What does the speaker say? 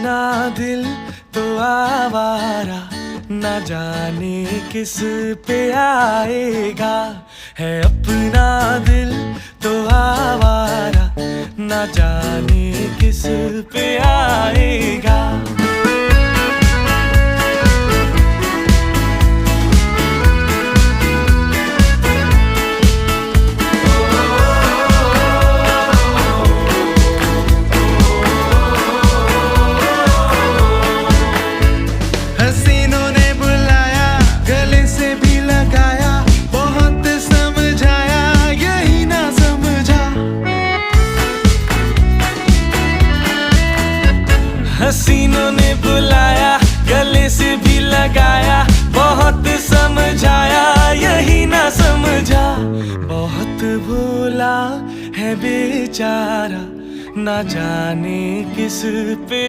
अपना दिल तो आवारा, ना जाने किस पे आएगा। है अपना दिल तो आवारा, ना जाने किस पे आएगा। हसीनों ने बुलाया, गले से भी लगाया, बहुत समझाया, यही ना समझा। हसीनों ने बुलाया, गले से भी लगाया, बहुत समझाया, यही ना समझा। बहुत भूला है बेचारा, ना जाने किस पे